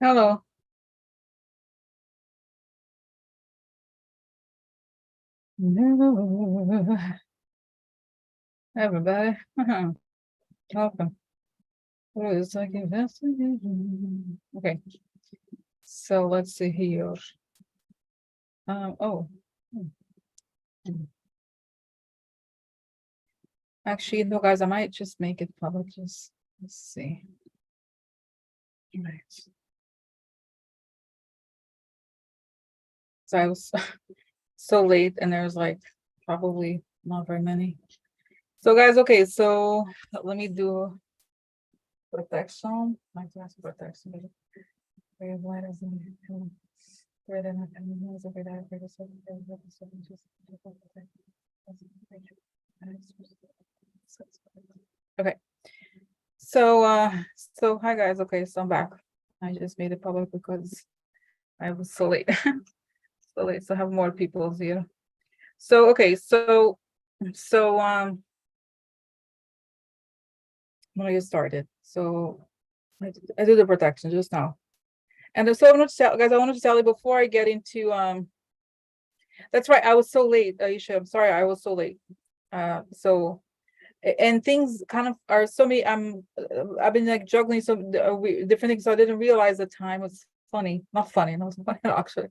Hello, everybody. Welcome. What is like investigation? Okay, so let's see here. Oh, hmm. Actually, no, guys, I might just make it public. Just let's see. Right. So I was so late, and there's like probably not very many. So, guys, okay, so let me do protection. My class protection. Very wide as in where they're not coming in as a very very so okay. So hi guys. Okay, so I'm back. I just made it public because I was so late. So late, so I have more people here. So okay, so when I get started. So I do the protection just now. And so I want to tell guys, I wanted to tell you before I get into that's right, I was so late, Aisha. I'm sorry, I was so late. So and things kind of are so many. I've been like juggling some different things, so I didn't realize the time was funny. Not funny, no, it's funny actually,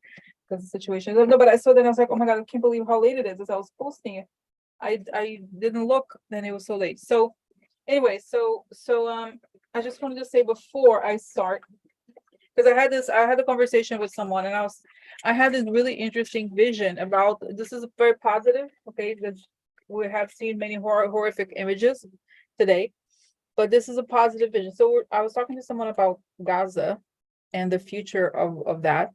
because the situation. No, but I saw that I was like, oh my god, I can't believe how late it is. As I was posting it, I didn't look, then it was so late. So anyway, I just wanted to say before I start, because I had a conversation with someone, and I had this really interesting vision about this is very positive, okay, because we have seen many horrific images today, but this is a positive vision. So I was talking to someone about Gaza and the future of that.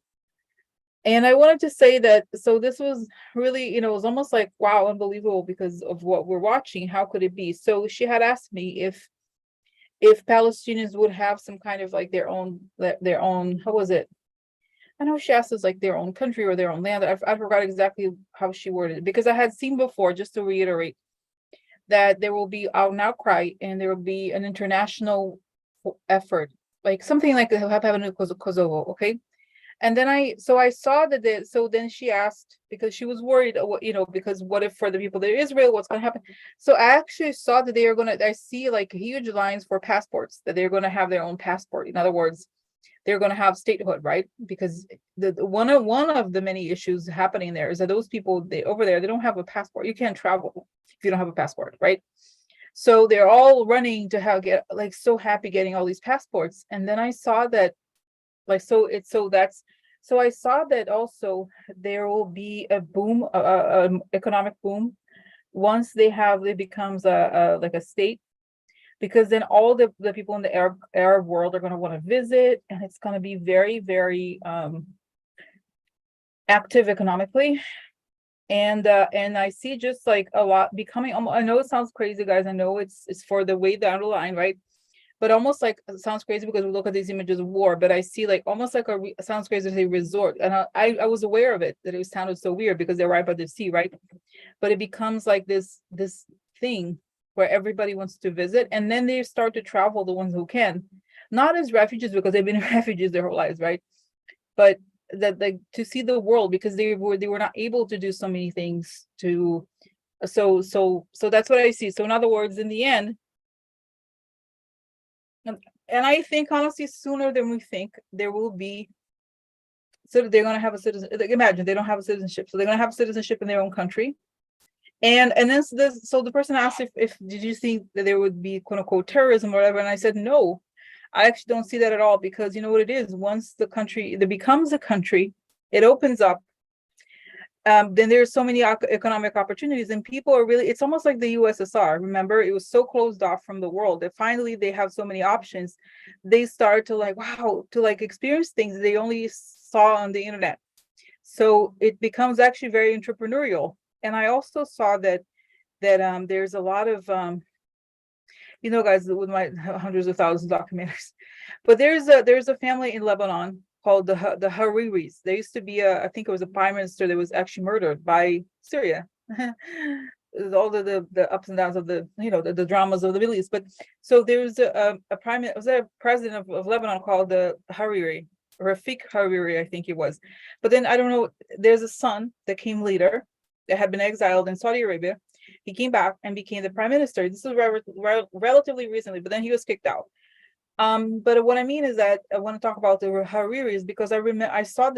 And I wanted to say that, so this was really, it was almost like, wow, unbelievable because of what we're watching. How could it be? So she had asked me if Palestinians would have some kind of like their own, how was it? I know she asked us like their own country or their own land. I forgot exactly how she worded it because I had seen before, just to reiterate, that there will be an outcry and there will be an international effort, like something like happened in Kosovo, okay? And then I saw that so then she asked because she was worried, because what if for the people there in Israel, what's going to happen? So I actually saw that I see like huge lines for passports, that they're going to have their own passport. In other words, they're going to have statehood, right? Because the one of the many issues happening there is that those people over there, they don't have a passport. You can't travel if you don't have a passport, right? So they're all running to get like so happy getting all these passports. And then I saw that like so I saw that also there will be a boom, economic boom once they becomes a like a state, because then all the people in the Arab world are going to want to visit, and it's going to be very, very active economically. And I see just like a lot becoming. I know it sounds crazy, guys. I know it's for the way down the line, right? But almost like it sounds crazy because we look at these images of war. But I see like almost like it sounds crazy to say resort, and I was aware of it, that it sounded so weird because they're right by the sea, right? But it becomes like this thing where everybody wants to visit, and then they start to travel, the ones who can, not as refugees because they've been refugees their whole lives, right? But that like to see the world, because they were not able to do so many things to. So that's what I see. So in other words, in the end, and I think honestly, sooner than we think, there will be. So they're going to have a citizen. Like, imagine they don't have a citizenship, so they're going to have citizenship in their own country. And then so the person asked if did you think that there would be quote unquote terrorism or whatever, and I said no, I actually don't see that at all, because you know what it is. Once the country it becomes a country, it opens up. Then there's so many economic opportunities, and people are really. It's almost like the USSR. Remember, it was so closed off from the world that finally they have so many options. They start to like wow, to like experience things they only saw on the internet. So it becomes actually very entrepreneurial. And I also saw that there's a lot of guys, with my hundreds of thousands of documentaries, but there's a family in Lebanon called the Hariris. There used to be I think it was a prime minister that was actually murdered by Syria. All the ups and downs of the dramas of the Middle East. But so there's a president of Lebanon called the Hariri, Rafik Hariri, I think it was. But then I don't know, there's a son that came later that had been exiled in Saudi Arabia. He came back and became the prime minister. This is relatively recently, but then he was kicked out. But what I mean is that I want to talk about the Hariris because I remember I saw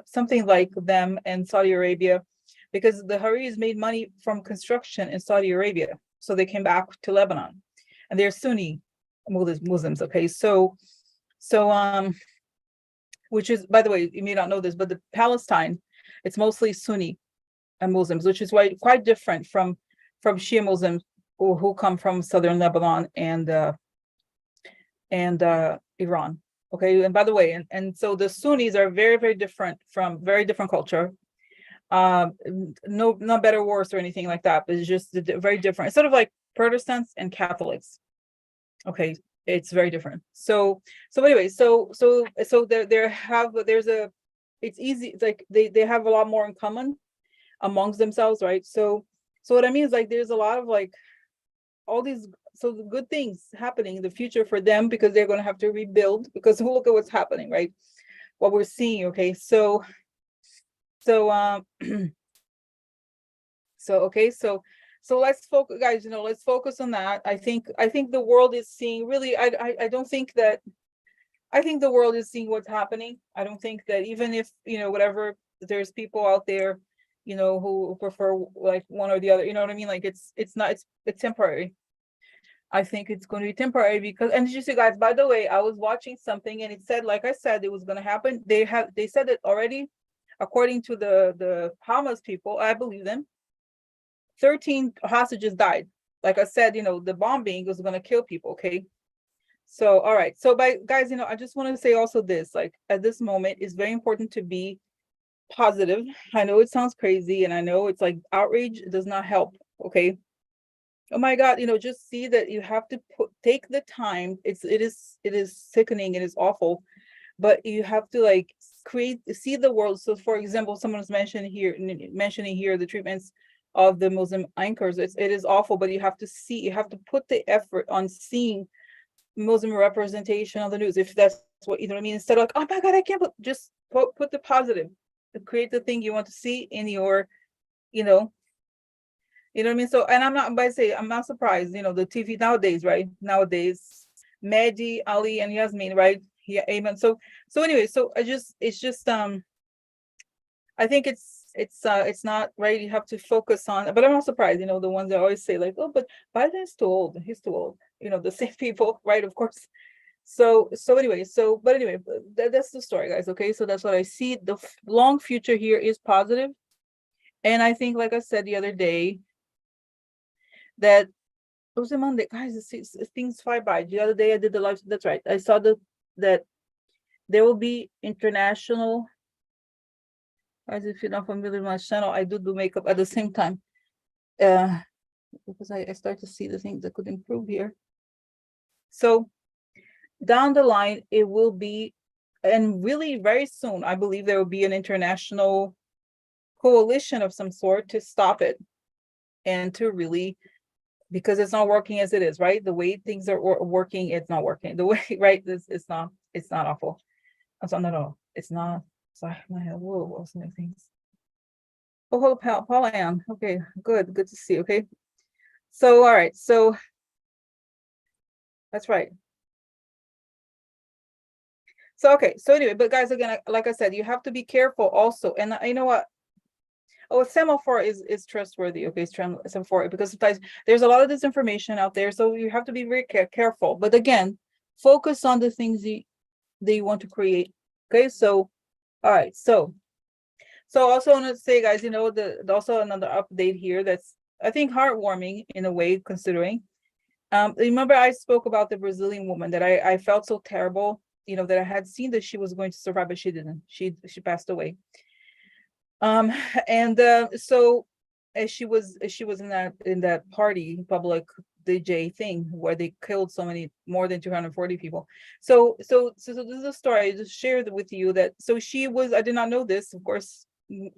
something like them in Saudi Arabia, because the Hariris made money from construction in Saudi Arabia. So they came back to Lebanon, and they're Sunni Muslims. Okay, so which is, by the way, you may not know this, but the Palestine, it's mostly Sunni and Muslims, which is why quite different from Shia Muslims who come from southern Lebanon and Iran. Okay, and by the way, and so the Sunnis are very, very different, from very different culture. No, not better, worse, or anything like that, but it's just very different. It's sort of like Protestants and Catholics. Okay, it's very different. So anyway, it's easy. It's like they have a lot more in common amongst themselves, right? So what I mean is, like, there's a lot of like all these the good things happening in the future for them, because they're going to have to rebuild, because look at what's happening, right? What we're seeing. Okay, so let's focus, guys. Let's focus on that. I think the world is seeing, really, I don't think that, I think the world is seeing what's happening. I don't think that, even if whatever, there's people out there who prefer like one or the other, you know what I mean? Like, it's temporary. I think it's going to be temporary, because, and you see, guys, by the way, I was watching something and it said, like I said, it was going to happen. They said it already, according to the Hamas people. I believe them. 13 hostages died. Like I said, the bombing was going to kill people. Okay. So, all right. So, guys, I just want to say also this, like, at this moment, it's very important to be positive. I know it sounds crazy, and I know it's like outrage does not help. Okay. Oh my God, just see that you have to take the time. It is sickening. It is awful, but you have to like see the world. So, for example, someone was mentioning here the treatments of the Muslim anchors. It is awful, but you have to put the effort on seeing Muslim representation on the news, if that's what, you know what I mean? Instead of like, oh my God, I can't just put the positive, create the thing you want to see in your, you know what I mean? So, and I'm not surprised, the TV nowadays, right? Nowadays, Mehdi, Ali, and Yasmin, right? Yeah, amen. So anyway, it's just I think it's not right. You have to focus on, but I'm not surprised, the ones that always say like, oh, but Biden's too old, he's too old, the same people, right? Of course. So anyway, that's the story, guys. Okay, so that's what I see. The long future here is positive, and I think, like I said the other day, that it was a Monday, guys. Things fly by. The other day I did the live. That's right. I saw that there will be international. As if you're not familiar with my channel, I do makeup at the same time. Because I start to see the things that could improve here. So down the line, it will be, and really very soon, I believe there will be an international coalition of some sort to stop it, and to really, because it's not working as it is, right? The way things are working, it's not working. The way, right? It's not awful. No, it's not. Sorry, my head. Whoa, what was the things? Oh, hello, Paul Ann. Okay, good to see. Okay, so all right, so that's right. So okay, so anyway, but guys, again, like I said, you have to be careful also. And you know what? Oh, semaphore is trustworthy. Okay, semaphore, because sometimes there's a lot of disinformation out there, so you have to be very careful. But again, focus on the things that you want to create. Okay, so all right, so also I want to say, guys, also another update here that's, I think, heartwarming in a way, considering. Remember I spoke about the Brazilian woman that I felt so terrible, that I had seen that she was going to survive, but she didn't. She passed away. And so as she was in that party, public DJ thing, where they killed more than 240 people. So this is a story I just shared with you, that so she was, I did not know this, of course.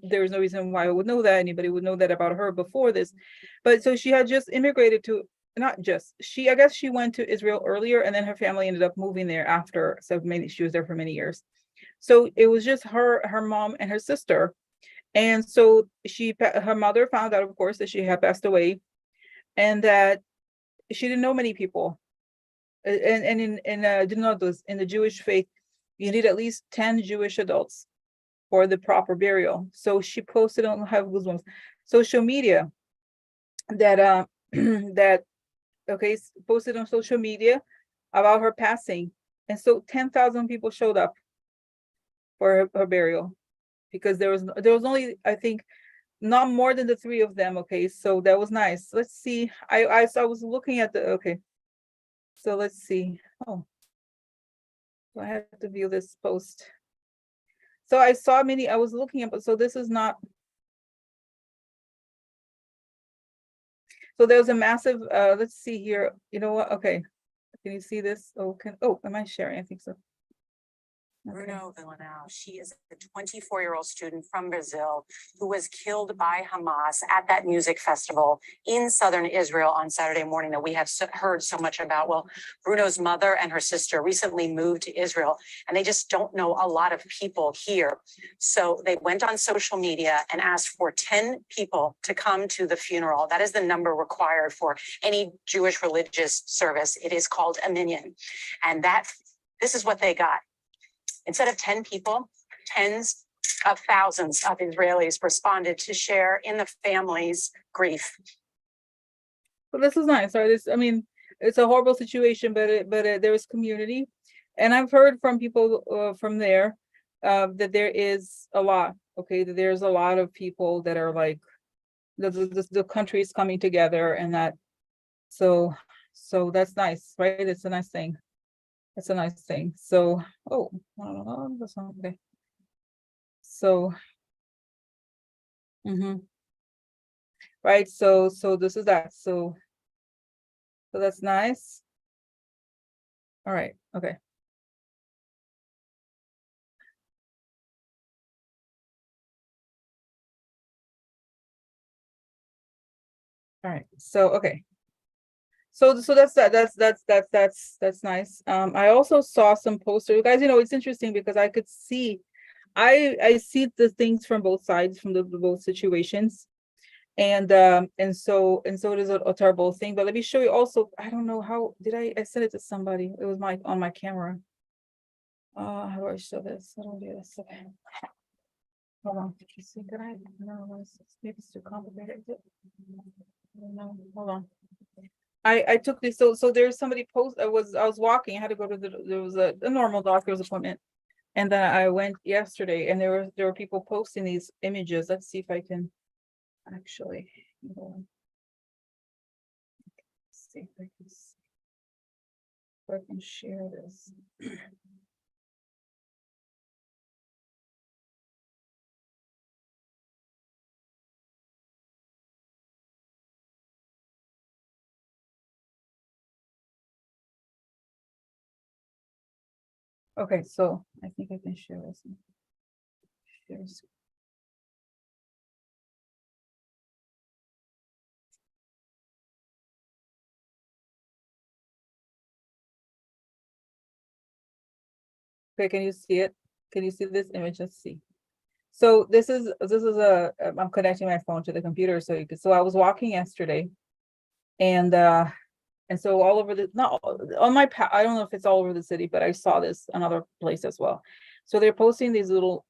There's no reason why I would know that, anybody would know that about her before this, but so she had just immigrated to, not just I guess she went to Israel earlier, and then her family ended up moving there after, so she was there for many years. So it was just her mom and her sister. And so her mother found out, of course, that she had passed away, and that she didn't know many people. And didn't know those in the Jewish faith, you need at least 10 Jewish adults for the proper burial. So she posted on her social media that that okay, posted on social media about her passing. And so 10,000 people showed up for her burial, because there was only, I think, not more than the three of them. Okay, so that was nice. Let's see. I was looking at the, okay. So let's see. Oh, so I have to view this post. So I saw many, I was looking at, so this is not. So there was a massive, let's see here. You know what? Okay. Can you see this? Oh, am I sharing? I think so. Bruno Villanelle. She is a 24-year-old student from Brazil who was killed by Hamas at that music festival in southern Israel on Saturday morning that we have heard so much about. Well, Bruno's mother and her sister recently moved to Israel, and they just don't know a lot of people here. So they went on social media and asked for 10 people to come to the funeral. That is the number required for any Jewish religious service. It is called a minyan. And this is what they got. Instead of 10 people, tens of thousands of Israelis responded to share in the family's grief. Well, this is nice, right? I mean, it's a horrible situation, but there is community, and I've heard from people from there that there is a lot. Okay, that there's a lot of people that are like the country is coming together, and that so that's nice, right? It's a nice thing. It's a nice thing. So, oh, I don't know, that's not okay. So, right. So this is that. So that's nice. All right. Okay. All right. So, okay. So that's that. That's nice. I also saw some posters, guys. You know, it's interesting because I could see, I see the things from both sides, from the both situations, and so it is a terrible thing. But let me show you also. I don't know how did I sent it to somebody. It was on my camera. How do I show this? How do I do this? Okay. Hold on. Did you see? Can I? No, maybe it's too complicated. No, hold on. I took this, so there's somebody I was walking, I had to go to there was a normal doctor's appointment. And then I went yesterday, and there were people posting these images. Let's see if I can actually, hold on. Let's see if I can share this. Okay, so I think I can share this. Okay, can you see it? Can you see this image? Let's see. So this is I'm connecting my phone to the computer, so I was walking yesterday, and so all over not on my I don't know if it's all over the city, but I saw this another place as well. So they're posting these little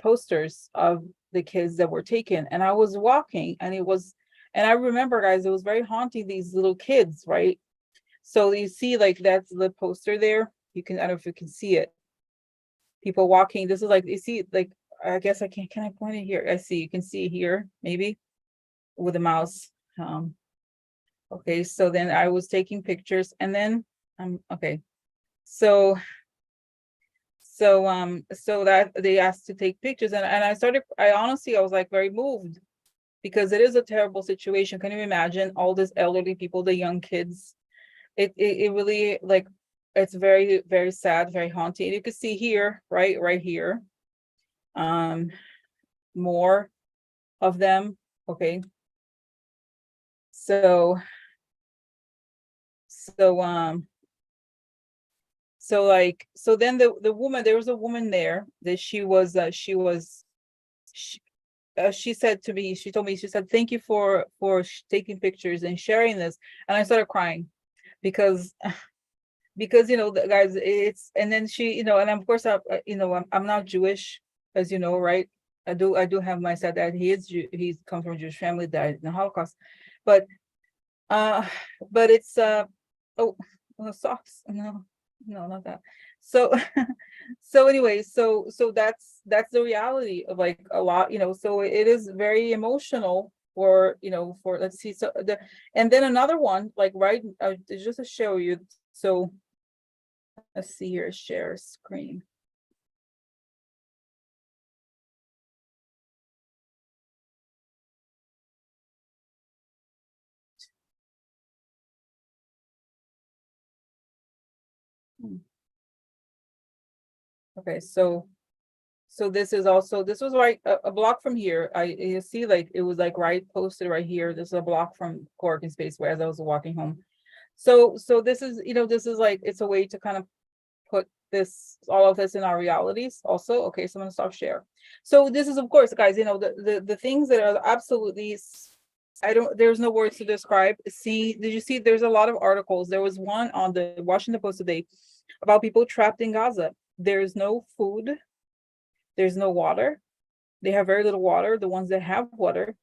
posters of the kids that were taken, and I was walking, and I remember, guys, it was very haunting, these little kids, right? So you see, like, that's the poster there. I don't know if you can see it. People walking. This is like, you see, like, I guess I can I point it here? I see, you can see here, maybe with a mouse. Okay, so then I was taking pictures, and then okay. So that they asked to take pictures, and I honestly, I was like very moved, because it is a terrible situation. Can you imagine all these elderly people, the young kids? It really, like, it's very, very sad, very haunting. You can see here, right here, more of them. Okay. So So like, so then the woman, there was a woman there that she said to me, she told me, she said, thank you for taking pictures and sharing this. And I started crying because guys, it's, and then she, and of course I'm not Jewish, as you know, right? I do have my said that he is he's come from a Jewish family, died in the Holocaust, but uh but it's oh, socks, no, not that. So so anyway, so that's the reality of like a lot, so it is very emotional for, for, let's see, so and then another one, like, right, just to show you. So let's see here, share screen. Okay, so this is also, this was right a block from here. You see, like, it was like right posted right here. This is a block from co-working space where, as I was walking home. So this is, this is like, it's a way to kind of put this, all of this in our realities also. Okay, so I'm gonna stop share. So this is, of course, guys, the things that are absolutely, there's no words to describe. See, did you see, there's a lot of articles. There was one on the Washington Post today about people trapped in Gaza. There's no food, there's no water. They have very little water, the ones that have water,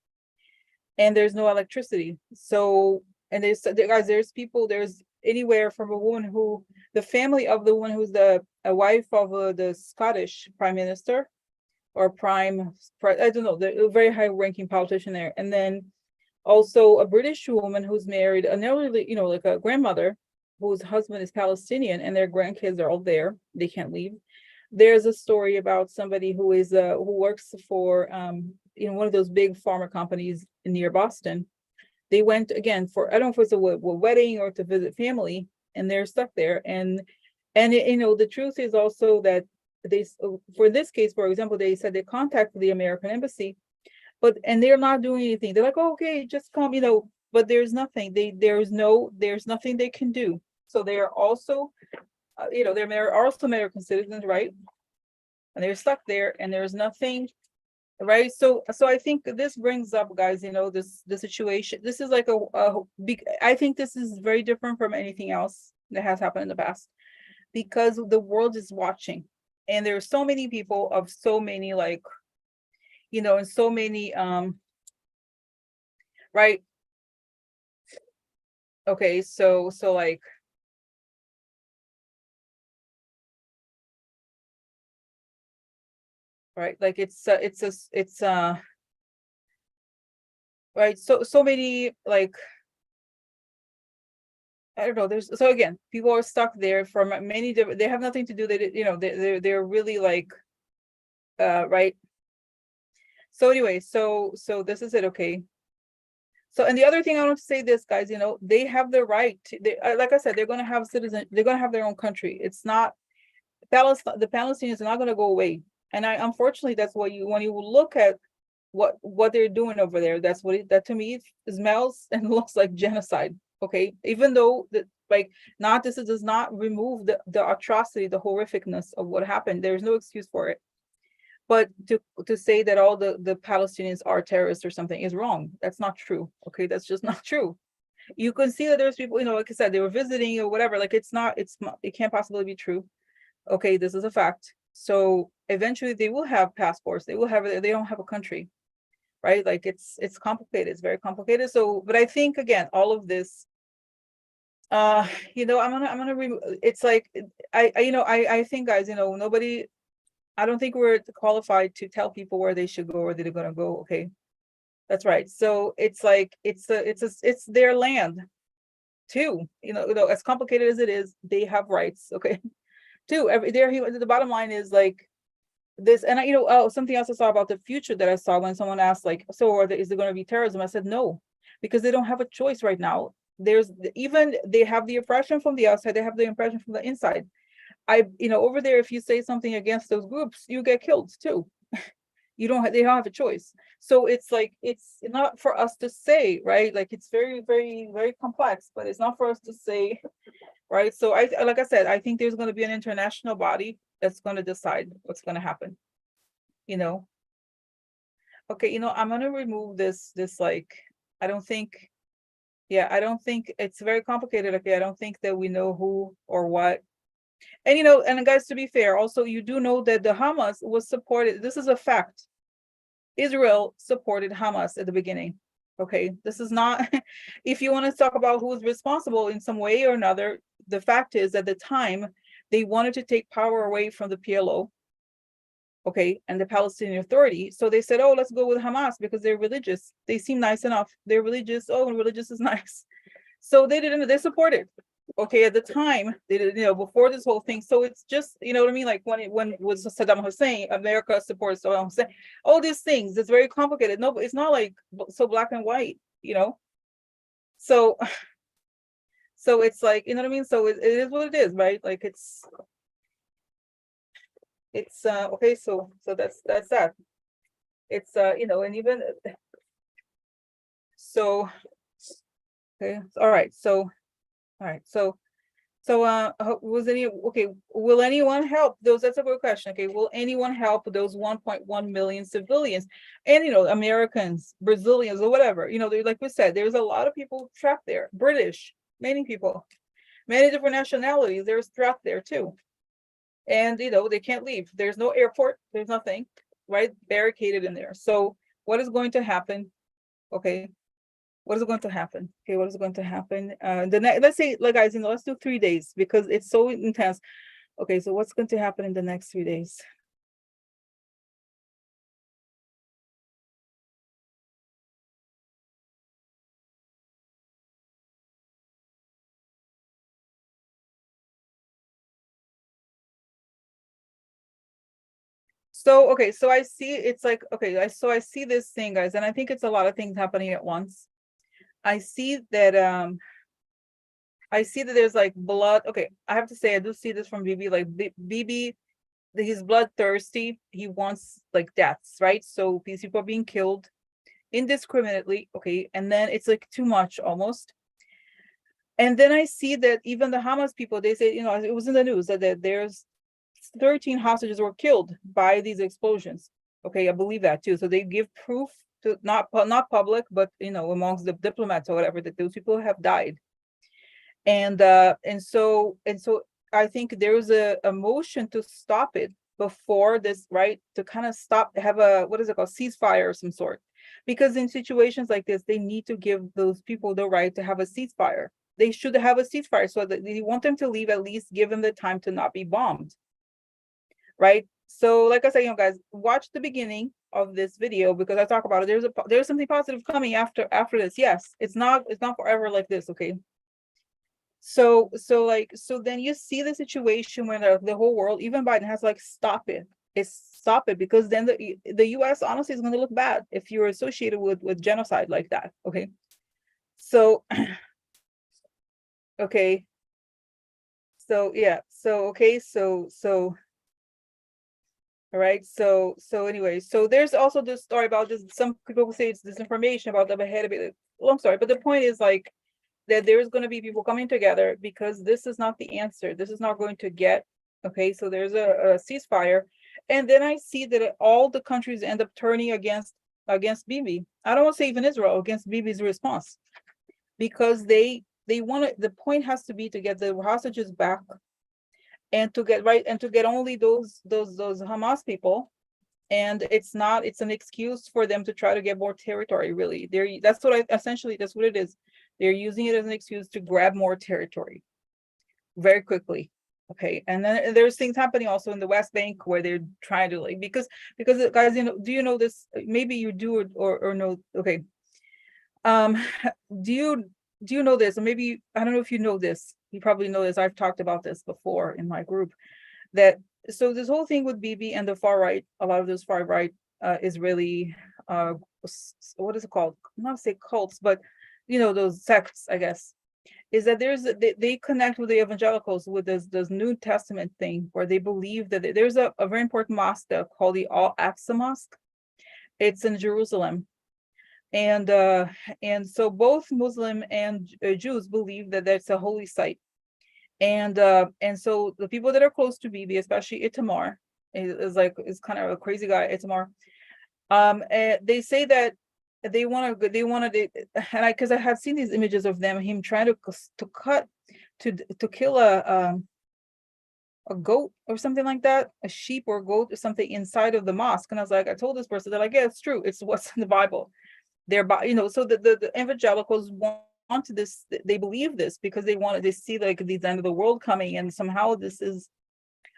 and there's no electricity. So, and guys, there's anywhere from a woman who, the family of the one who's a wife of the Scottish prime minister, or I don't know, the very high ranking politician there. And then also a British woman who's married, an elderly, like a grandmother whose husband is Palestinian, and their grandkids are all there. They can't leave. There's a story about somebody who works for one of those big pharma companies near Boston. They went again for, I don't know if it's a wedding or to visit family, and they're stuck there. And the truth is also that for this case, for example, they said they contacted the American embassy, and they're not doing anything. They're like, oh, okay, just come, but there's nothing. There's nothing they can do. So they are also, they're also American citizens, right? And they're stuck there, and there's nothing, right? So I think this brings up, guys, the situation. This is like I think this is very different from anything else that has happened in the past, because the world is watching, and there are so many people of so many, like, and so many right. Okay, so like, right, like it's right, so many, like, I don't know, there's, so again, people are stuck there for many different, they have nothing to do, they're really like right. So anyway, so this is it. Okay, so, and the other thing I want to say this, guys, they have the right to, like I said, they're going to have they're going to have their own country. It's not Palestine, the Palestinians are not going to go away. And unfortunately, that's what when you look at what they're doing over there, that to me smells and looks like genocide. Okay, even though like, not, this does not remove the atrocity, the horrificness of what happened. There's no excuse for it. But to say that all the Palestinians are terrorists or something is wrong. That's not true. Okay, that's just not true. You can see that there's people, like I said, they were visiting or whatever. Like, it can't possibly be true. Okay, this is a fact. So eventually they will have passports. They don't have a country, right? Like, it's complicated. It's very complicated. So, but I think, again, all of this, I'm gonna it's like, I think, guys, nobody, I don't think we're qualified to tell people where they should go or they're gonna go. Okay, that's right. So it's like, it's their land too. As complicated as it is, they have rights. Okay, too. The bottom line is like this, and something else I saw about the future that I saw when someone asked, like, so is there going to be terrorism? I said no, because they don't have a choice right now. They have the oppression from the outside, they have the oppression from the inside. Over there, if you say something against those groups, you get killed too. They don't have a choice. So it's like, it's not for us to say, right? Like, it's very, very, very complex, but it's not for us to say right? So like I said, I think there's going to be an international body that's going to decide what's going to happen, you know? Okay, I'm going to remove this, like, I don't think, yeah, I don't think it's very complicated. Okay, I don't think that we know who or what. And, and guys, to be fair, also, you do know that the Hamas was supported. This is a fact. Israel supported Hamas at the beginning. Okay, this is not, if you want to talk about who's responsible in some way or another, the fact is at the time, they wanted to take power away from the PLO, okay, and the Palestinian Authority. So they said, oh, let's go with Hamas because they're religious. They seem nice enough. They're religious. Oh, religious is nice. So they supported. Okay, at the time, they did, before this whole thing. So it's just, you know what I mean? Like when it was Saddam Hussein, America supports Saddam Hussein. All these things, it's very complicated. No, but it's not like so black and white, So, so it's like, you know what I mean? So it is what it is, right? Like it's okay. So that's that. It's and even so. Okay. All right. So will anyone help those? That's a good question. Okay, will anyone help those 1.1 million civilians and Americans, Brazilians, or whatever? Like we said, there's a lot of people trapped there. British, many people, many different nationalities. There's trapped there too, and they can't leave. There's no airport. There's nothing, right? Barricaded in there. So what is going to happen? Okay, what is going to happen? Okay, what is going to happen? The next, let's say, like guys, let's do 3 days because it's so intense. Okay, so what's going to happen in the next 3 days? So okay, so I see it's like okay, I see this thing, guys, and I think it's a lot of things happening at once. I see that there's like blood. Okay, I have to say I do see this from BB. Like BB, he's bloodthirsty. He wants like deaths, right? So these people are being killed indiscriminately. Okay, and then it's like too much almost. And then I see that even the Hamas people, they say, it was in the news that there's 13 hostages were killed by these explosions. Okay, I believe that too. So they give proof to not public, but amongst the diplomats or whatever, that those people have died. And so I think there's a motion to stop it before this, right? To kind of stop, have a, what is it called, ceasefire of some sort. Because in situations like this, they need to give those people the right to have a ceasefire. They should have a ceasefire so that they want them to leave, at least give them the time to not be bombed. Right? So like I said, guys, watch the beginning of this video because I talk about it. There's something positive coming after this. Yes, it's not forever like this, okay? So then you see the situation where the whole world, even Biden, has like stop it. Stop it, because then the US honestly is going to look bad if you're associated with genocide like that. Okay. So okay. So yeah. So okay. So all right. So anyway, so there's also this story about this. Some people say it's disinformation about the behead of it. Long story, but the point is like that there's going to be people coming together because this is not the answer. This is not going to get, okay, so there's a ceasefire. And then I see that all the countries end up turning against Bibi. I don't want to say even Israel, against Bibi's response, because they want to, the point has to be to get the hostages back and to get only those Hamas people. And it's an excuse for them to try to get more territory, really. That's what it is. They're using it as an excuse to grab more territory very quickly. Okay. And then there's things happening also in the West Bank where they're trying to, like, because guys, do you know this? Maybe you do or no. Okay. Do you know this? Or maybe, I don't know if you know this. You probably know this. I've talked about this before in my group, that so this whole thing with Bibi and the far right, a lot of those far right Israeli what is it called? I'm not say cults, but those sects, I guess, is that they connect with the evangelicals with this New Testament thing, where they believe that there's a very important mosque there called the Al-Aqsa Mosque. It's in Jerusalem. And so both Muslim and Jews believe that that's a holy site. And so the people that are close to Bibi, especially Itamar, is kind of a crazy guy, Itamar. They say that and because I have seen these images of him trying to kill a goat or something like that, a sheep or goat or something inside of the mosque. And I was like, I told this person, they're like, yeah, it's true. It's what's in the Bible. So the evangelicals want this, they believe this because they see like these end of the world coming, and somehow this is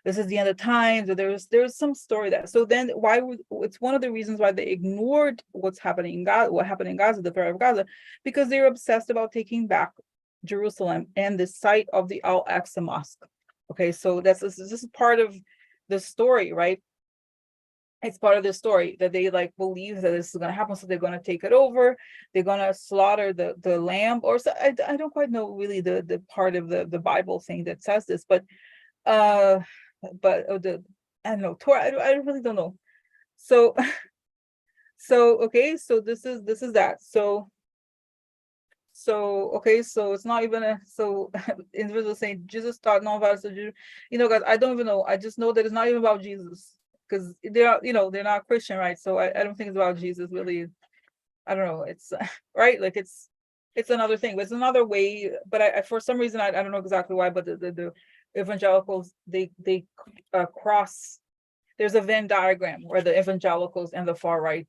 the end of times, or there's some story that. So then it's one of the reasons why they ignored what happened in Gaza, the threat of Gaza, because they're obsessed about taking back Jerusalem and the site of the Al-Aqsa Mosque. Okay, so this is part of the story, right? It's part of the story that they like believe that this is going to happen, so they're going to take it over. They're going to slaughter the lamb, or so. I don't quite know really the part of the Bible thing that says this, but uh the I don't know, Torah. I really don't know. So okay, so this is that. So okay, so it's not even individual saying Jesus taught non-violence. Guys, I don't even know. I just know that it's not even about Jesus, because they're not Christian, right? So I don't think it's about Jesus really. I don't know. It's right, like it's another thing, but it's another way. But I for some reason I don't know exactly why, but the evangelicals, they cross. There's a Venn diagram where the evangelicals and the far right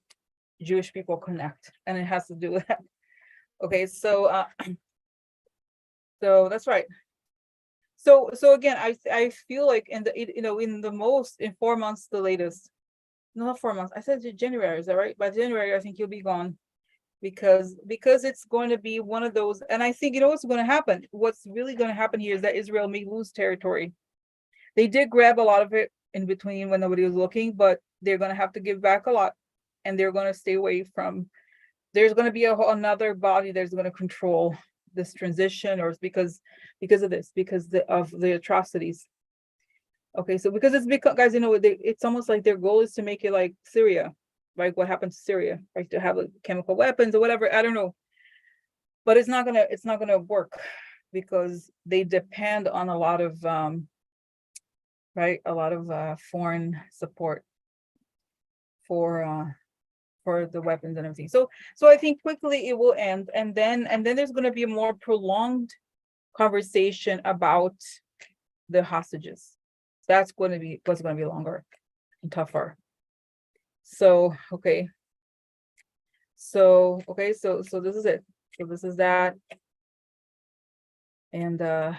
Jewish people connect, and it has to do with that. Okay, so so that's right. So again, I feel like in 4 months, the latest, not 4 months, I said January, is that right? By January, I think he'll be gone, because it's going to be one of those. And I think what's going to happen. What's really going to happen here is that Israel may lose territory. They did grab a lot of it in between when nobody was looking, but they're going to have to give back a lot, and they're going to stay away from. There's going to be another body that's going to control this transition, or because of this, because of the atrocities. Okay, so because guys, it's almost like their goal is to make it like Syria, right? What happened to Syria, right? To have chemical weapons or whatever. I don't know, but it's not gonna work, because they depend on a lot of right, a lot of foreign support for the weapons and everything. So I think quickly it will end, and then there's going to be a more prolonged conversation about the hostages. That's going to be what's going to be longer and tougher. So okay. So this is it. So this is that. And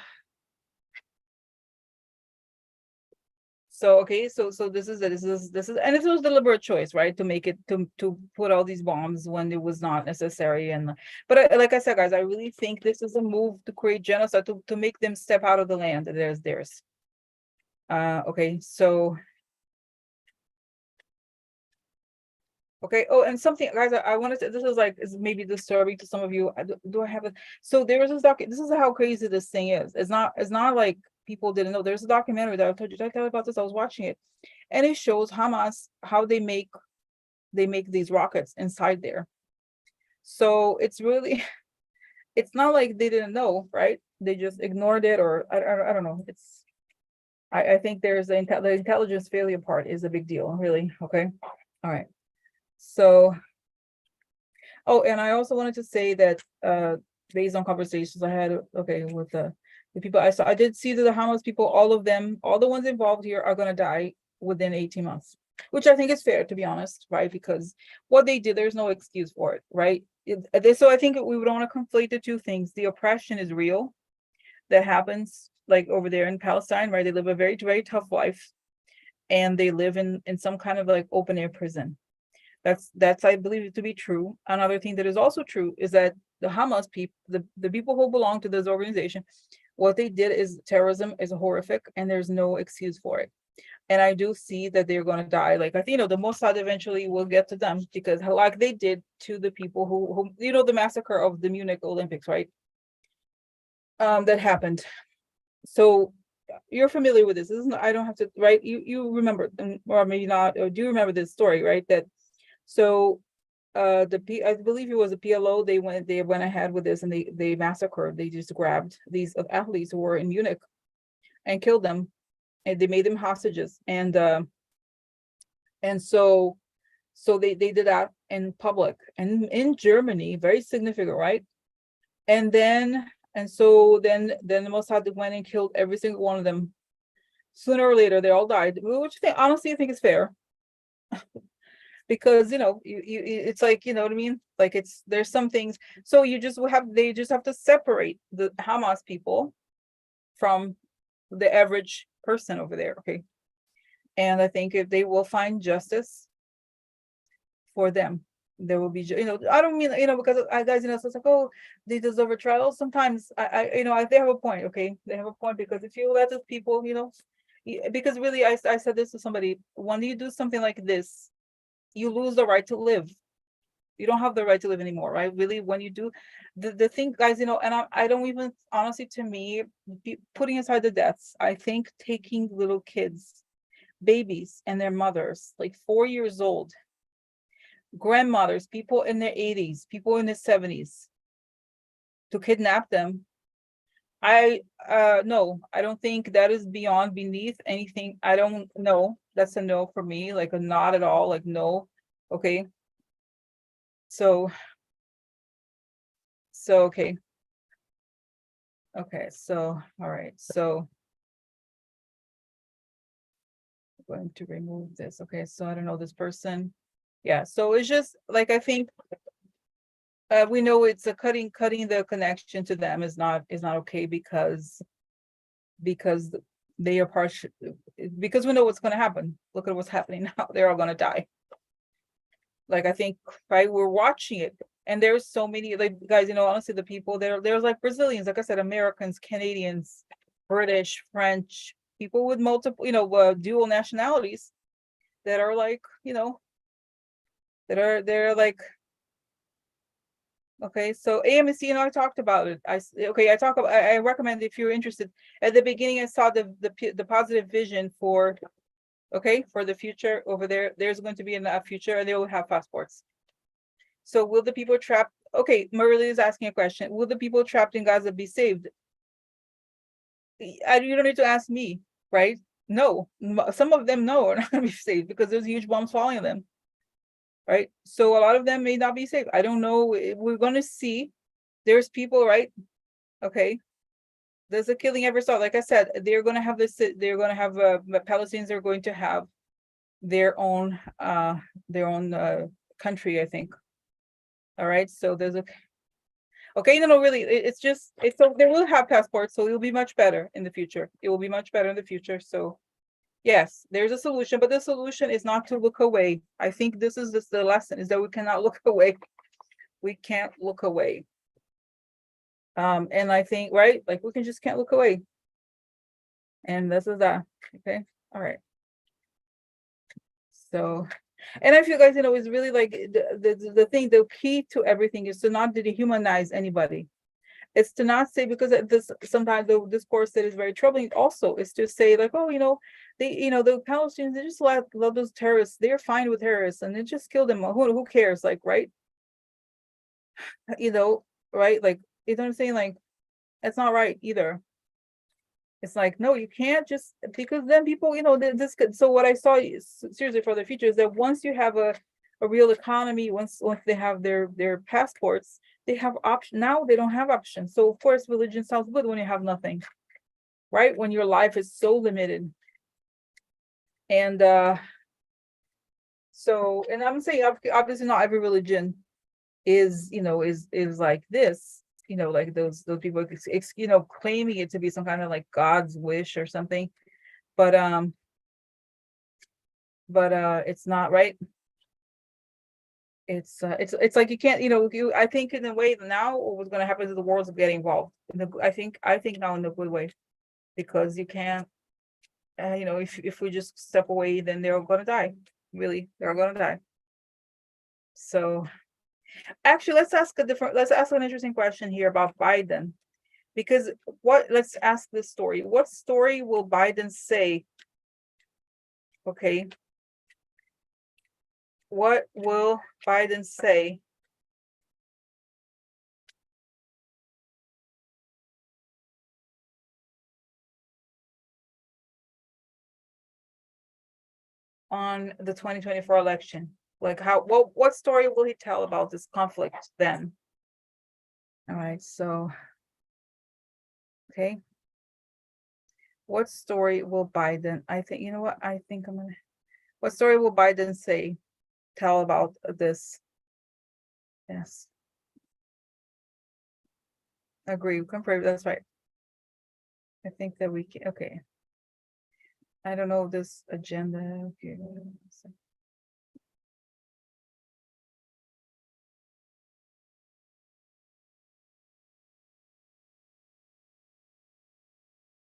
so okay, so this is it. This is and it was deliberate choice, right? To make it to put all these bombs when it was not necessary. And but like I said, guys, I really think this is a move to create genocide, to make them step out of the land that is theirs. Okay, so okay. Oh, and something, guys, I wanted to. This is maybe disturbing to some of you. Do I have it? So there was this This is how crazy this thing is. It's not like people didn't know. There's a documentary that I told you. Did I tell you about this? I was watching it, and it shows Hamas how they make these rockets inside there. So it's really, it's not like they didn't know, right? They just ignored it, or I don't know. I think there's the intelligence failure part is a big deal, really. Okay, all right. So, oh, and I also wanted to say that based on conversations I had, okay, with the people I saw, I did see that the Hamas people, all of them, all the ones involved here are going to die within 18 months, which I think is fair, to be honest, right? Because what they did, there's no excuse for it, right? So I think we would want to conflate the two things. The oppression is real, that happens like over there in Palestine, right? They live a very, very tough life, and they live in some kind of like open air prison. That's I believe it to be true. Another thing that is also true is that the Hamas people, the people who belong to this organization, what they did is terrorism is horrific, and there's no excuse for it. And I do see that they're going to die. Like I think the Mossad eventually will get to them, because like they did to the people who the massacre of the Munich Olympics, right? That happened. So you're familiar with this. I don't have to, right? You remember, or maybe not, or do you remember this story, right? That so I believe it was a PLO, they went ahead with this, and they massacred, they just grabbed these athletes who were in Munich, and killed them, and they made them hostages. And so they did that in public and in Germany, very significant, right? And then the Mossad went and killed every single one of them. Sooner or later, they all died, which honestly I think is fair. Because it's like, you know what I mean, like there's some things, so they just have to separate the Hamas people from the average person over there, okay? And I think if they will find justice for them, there will be, I don't mean, because I guys, so it's like, oh, they deserve a trial. Sometimes they have a point, okay? They have a point, because if you let these people, because really, I said this to somebody, when you do something like this, you lose the right to live. You don't have the right to live anymore, right? Really, when you do the thing, guys, and I don't even, honestly, to me, putting aside the deaths, I think taking little kids, babies and their mothers, like 4 years old, grandmothers, people in their 80s, people in their 70s, to kidnap them, no, I don't think that is beneath anything. I don't know. That's a no for me, like a not at all, like no. Okay. So okay. Okay, so all right, so I'm going to remove this. Okay, so I don't know this person. Yeah, so it's just like, I think we know it's a cutting the connection to them is not okay, because they are partial, because we know what's going to happen. Look at what's happening now. They're all going to die. Like, I think, right, we're watching it, and there's so many, like, guys, honestly, the people there's like Brazilians, like I said, Americans, Canadians, British, French, people with multiple, dual nationalities, that are like, they're like, okay, so AMC, I talked about it. I recommend, if you're interested. At the beginning, I saw the positive vision for, okay, for the future over there. There's going to be a future, and they will have passports. So will the people trapped, okay, Marily is asking a question. Will the people trapped in Gaza be saved? You don't need to ask me, right? No, some of them, no, are not going to be saved, because there's huge bombs falling on them, right? So a lot of them may not be saved. I don't know. We're going to see. There's people, right? Okay. There's a killing every start. Like I said, they're going to have this. They're going to have the Palestinians are going to have their own country, I think. All right. So there's a, okay, no, really, it's just, so they will have passports, so it will be much better in the future. It will be much better in the future. So yes, there's a solution, but the solution is not to look away. I think this is just the lesson, is that we cannot look away. We can't look away. And I think, right, like, we just can't look away. And this is that. Okay. All right. So, and I feel, guys, it's really like the thing, the key to everything is to not dehumanize anybody. It's to not say, because this sometimes the discourse that is very troubling also is to say, like, oh, the Palestinians, they just love those terrorists. They're fine with terrorists, and they just kill them. Who cares? Like, right? Right? Like, you know what I'm saying? Like, that's not right either. It's like, no, you can't just, because then people, this could. So what I saw, seriously, for the future, is that once you have a real economy, once they have their passports, they have option. Now they don't have options. So of course, religion sounds good when you have nothing, right? When your life is so limited. And so, and I'm saying, obviously not every religion is like this, like those people, claiming it to be some kind of like God's wish or something, but it's not, right? It's like, you can't, I think in a way now what's going to happen is the world's getting involved I think now in a good way, because you can't, if we just step away, then they're going to die. Really, they're going to die. So actually, let's ask an interesting question here about Biden, because let's ask this story. What story will Biden say? Okay. What will Biden say on the 2024 election? Like what story will he tell about this conflict then? All right, so, okay. What story will Biden, I think, you know what, I think I'm gonna, what story will Biden tell about this? Yes. Agree, confirm, that's right. I think that we can, okay. I don't know this agenda, okay.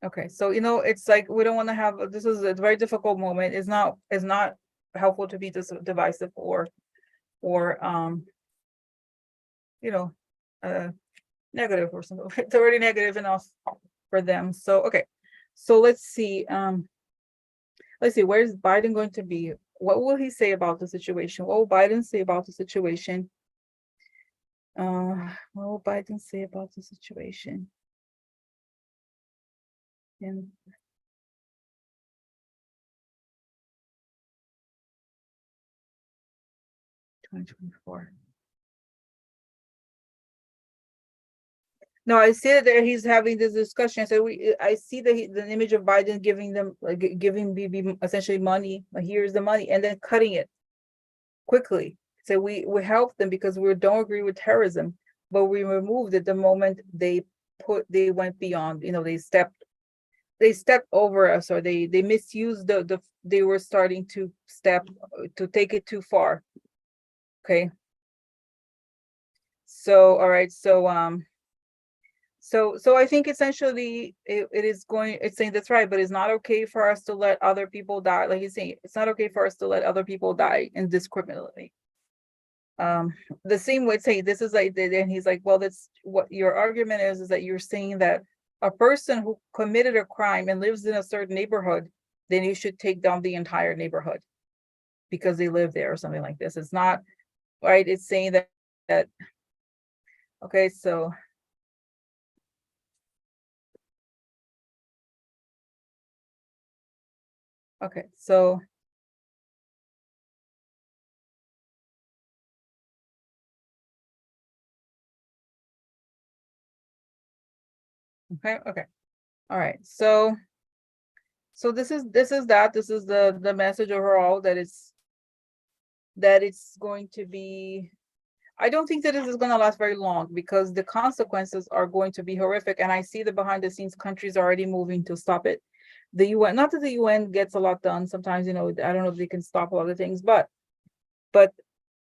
Okay, so it's like we don't want to have, this is a very difficult moment. It's not helpful to be divisive or you know, uh negative or something. It's already negative enough for them. So okay. So let's see. Where's Biden going to be? What will he say about the situation? What will Biden say about the situation? What will Biden say about the situation? In 2024. No, I see that there he's having this discussion. So I see the image of Biden giving them, like, giving BB essentially money. Like, here's the money, and then cutting it quickly. So we help them because we don't agree with terrorism, but we removed it the moment they went beyond. They stepped over us, or they misused they were starting to take it too far. Okay. So all right, so so I think essentially it's saying that's right, but it's not okay for us to let other people die. Like he's saying, it's not okay for us to let other people die indiscriminately. The same way saying this is like, and he's like, well, that's what your argument is that you're saying that a person who committed a crime and lives in a certain neighborhood, then you should take down the entire neighborhood because they live there or something like this. It's not right. It's saying that okay, so okay, so okay, all right, so this is the message overall, that it's going to be, I don't think that this is going to last very long because the consequences are going to be horrific, and I see the behind the scenes countries already moving to stop it. The UN, not that the UN gets a lot done sometimes, I don't know if they can stop a lot of things, but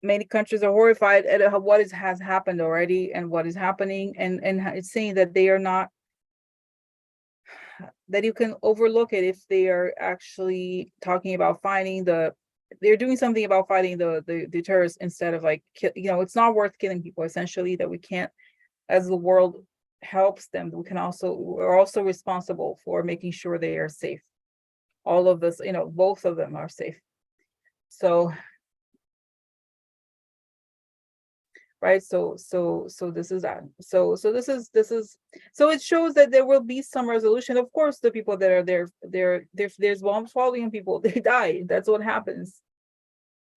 many countries are horrified at what has happened already and what is happening, and it's saying that they are not, that you can overlook it if they are actually talking about they're doing something about fighting the terrorists instead of like, it's not worth killing people, essentially, that we can't, as the world helps them, we're also responsible for making sure they are safe. All of this, both of them are safe. So right, so this is that, so this is so it shows that there will be some resolution. Of course, the people that are there's bombs falling on people, they die. That's what happens.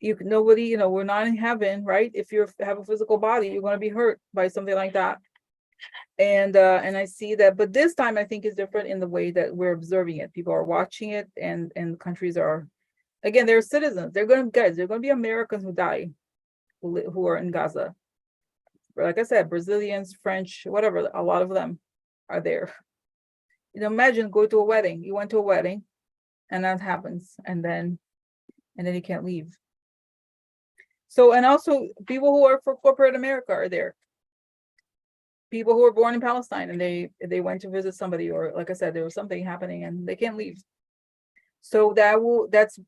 Nobody, we're not in heaven, right? If you have a physical body, you're going to be hurt by something like that. And I see that, but this time I think is different in the way that we're observing it. People are watching it, and countries are, again, they're citizens. They're going to be Americans who die, who are in Gaza. Like I said, Brazilians, French, whatever, a lot of them are there. Imagine going to a wedding. You went to a wedding and that happens, and then you can't leave. So, and also people who are for corporate America are there. People who were born in Palestine and they went to visit somebody, or like I said, there was something happening and they can't leave. So that's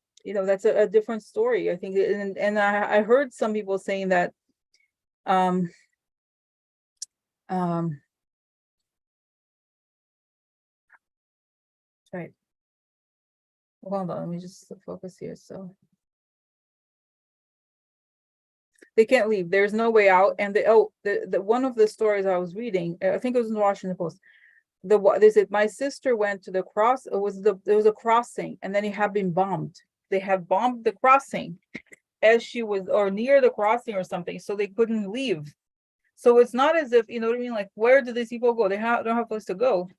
a different story, I think. And I heard some people saying that right. Hold on, let me just focus here. So they can't leave. There's no way out. And the one of the stories I was reading, I think it was in the Washington Post. They said my sister went to the cross. There was a crossing, and then it had been bombed. they had bombed the crossing as she was, or near the crossing or something, so they couldn't leave. So it's not as if, you know what I mean? Like, where do these people go? They don't have a place to go.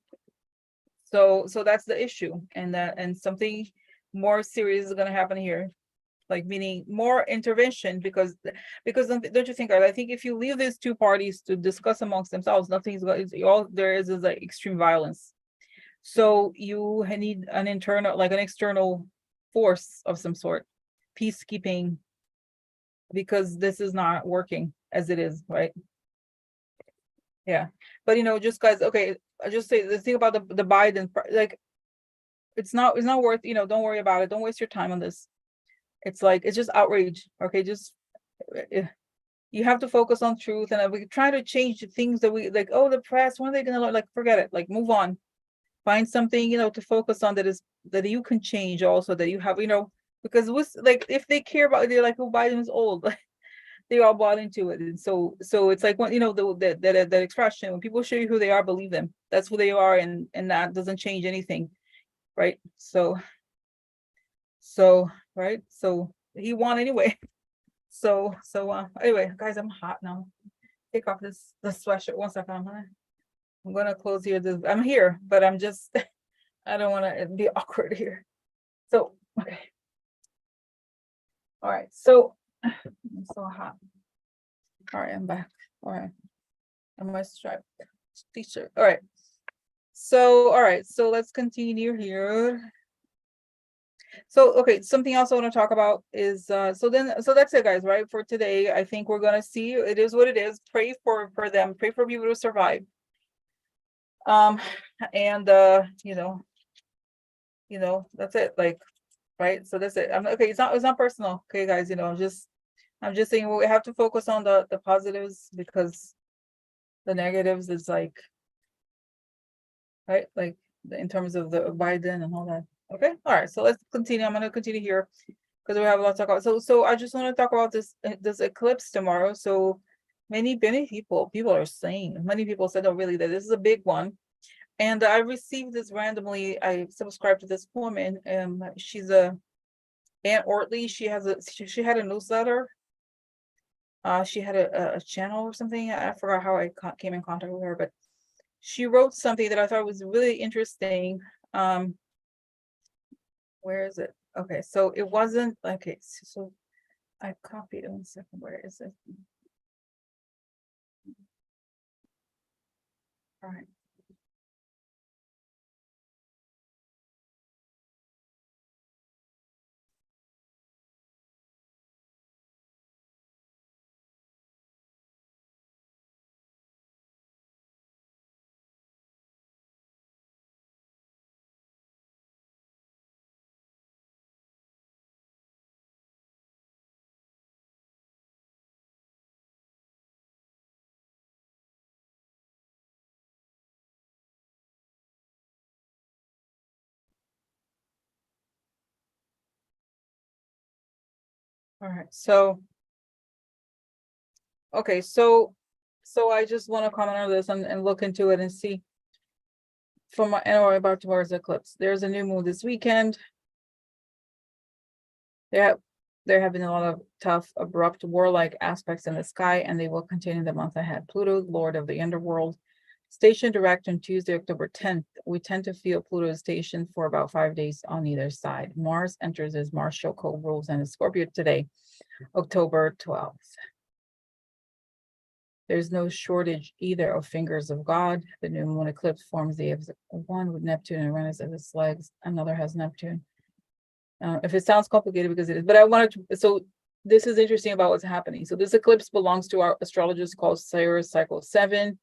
So that's the issue, and something more serious is going to happen here, like meaning more intervention, because don't you think, I think if you leave these two parties to discuss amongst themselves, nothing's going. All there is like extreme violence. So you need an internal, like an external force of some sort, peacekeeping, because this is not working as it is, right? Yeah, but just guys, okay, I just say the thing about the Biden, like, it's not worth, don't worry about it. Don't waste your time on this. It's like, it's just outrage. Okay, just you have to focus on truth, and we try to change the things that we like. Oh, the press, when are they gonna learn? Like, forget it. Like, move on. Find something to focus on that you can change also, that you have, because with, like, if they care about, they're like, oh, Biden's old. They all bought into it, and so it's like, when that expression, when people show you who they are, believe them. That's who they are, and that doesn't change anything, right? So right, so he won anyway. So anyway, guys, I'm hot now. Take off this sweatshirt 1 second. I'm gonna close here. I'm here, but I'm just I don't want to be awkward here. So okay, all right. So I'm so hot. All right, I'm back. All right, I'm my striped t-shirt. All right. So let's continue here. So okay, something else I want to talk about is so that's it, guys, right? For today, I think we're gonna see, it is what it is. Pray for them, pray for people to survive. And that's it, like, right? So that's it. Okay, it's not personal, okay, guys. I'm just saying, we have to focus on the positives, because the negatives is like, right, like, in terms of the Biden and all that. Okay, all right, so let's continue. I'm going to continue here because we have a lot to talk about. So I just want to talk about this eclipse tomorrow. So many people are saying, many people said, oh, really, that this is a big one. And I received this randomly. I subscribed to this woman, and she's Ann Ortley. She had a newsletter. She had a channel or something. I forgot how I came in contact with her, but she wrote something that I thought was really interesting. Where is it? Okay, so it wasn't, okay, so I copied it. 1 second, where is it? All right. All right, so okay, so I just want to comment on this and look into it and see from my, anyway, about tomorrow's eclipse. There's a new moon this weekend. There have been a lot of tough, abrupt, warlike aspects in the sky, and they will continue the month ahead. Pluto, Lord of the underworld, stationed direct on Tuesday, October 10th. We tend to feel Pluto is stationed for about 5 days on either side. Mars enters as martial co-rules and is Scorpio today, October 12th. There's no shortage either of fingers of God. The new moon eclipse forms the one with Neptune and Uranus as its legs. Another has Neptune. If it sounds complicated, because it is, but I wanted to, so this is interesting about what's happening. So this eclipse belongs to our astrologers called Saira Cycle 7.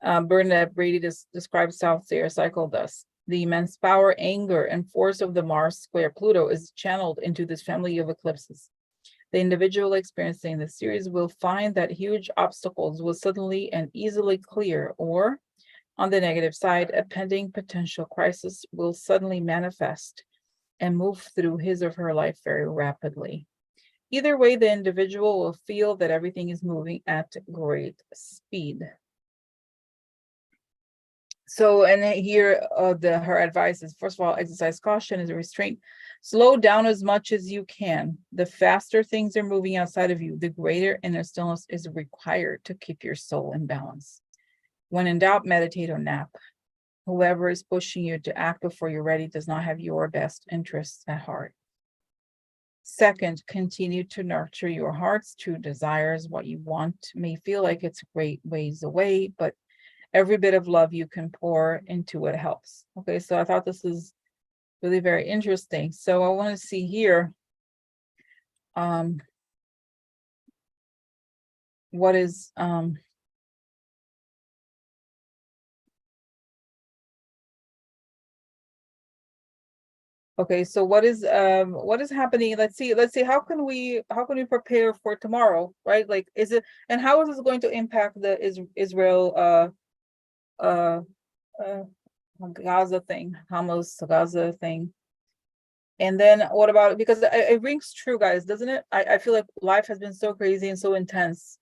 Bernadette Brady describes South Saira Cycle thus: the immense power, anger, and force of the Mars square Pluto is channeled into this family of eclipses. The individual experiencing the series will find that huge obstacles will suddenly and easily clear, or on the negative side, a pending potential crisis will suddenly manifest and move through his or her life very rapidly. Either way, the individual will feel that everything is moving at great speed. So, and then here, her advice is, first of all, exercise caution is a restraint. Slow down as much as you can. The faster things are moving outside of you, the greater inner stillness is required to keep your soul in balance. When in doubt, meditate or nap. Whoever is pushing you to act before you're ready does not have your best interests at heart. Second, continue to nurture your heart's true desires. What you want may feel like it's great ways away, but every bit of love you can pour into it helps. Okay, so I thought this is really very interesting. So I want to see here, what is, okay, so what is happening? Let's see, how can we prepare for tomorrow, right? Like, is it, and how is this going to impact the Israel, uh, Gaza thing, Hamas Gaza thing? And then what about, because it rings true, guys, doesn't it? I feel like life has been so crazy and so intense.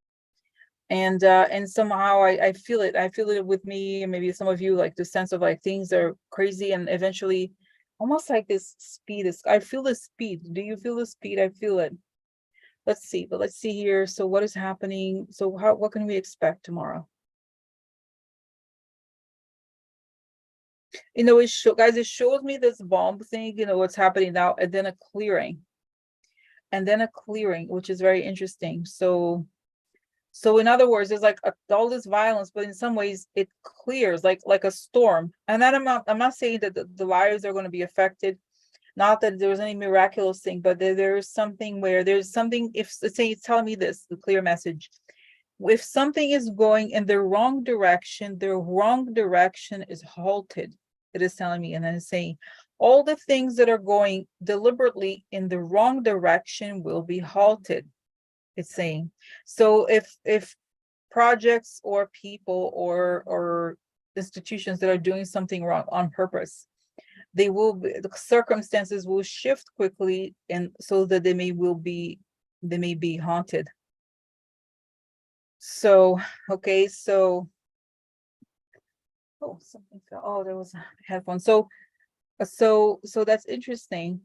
And somehow I feel it. I feel it with me, and maybe some of you, like the sense of like things are crazy, and eventually almost like this speed is, I feel the speed. Do you feel the speed? I feel it. Let's see, but let's see here. So what is happening? So what can we expect tomorrow? Guys, it shows me this bomb thing, what's happening now, and then a clearing. And then a clearing, which is very interesting. So in other words, there's like all this violence, but in some ways it clears like a storm. And then I'm not saying that the lives are going to be affected. Not that there's any miraculous thing, but there's something where there's something, if let's say it's telling me this, the clear message. If something is going in the wrong direction is halted. It is telling me, and then it's saying all the things that are going deliberately in the wrong direction will be halted. It's saying, so if projects or people or institutions that are doing something wrong on purpose, the circumstances will shift quickly, and so that they may be haunted. So, okay, so, oh, something fell. Oh, there was a headphone. So that's interesting.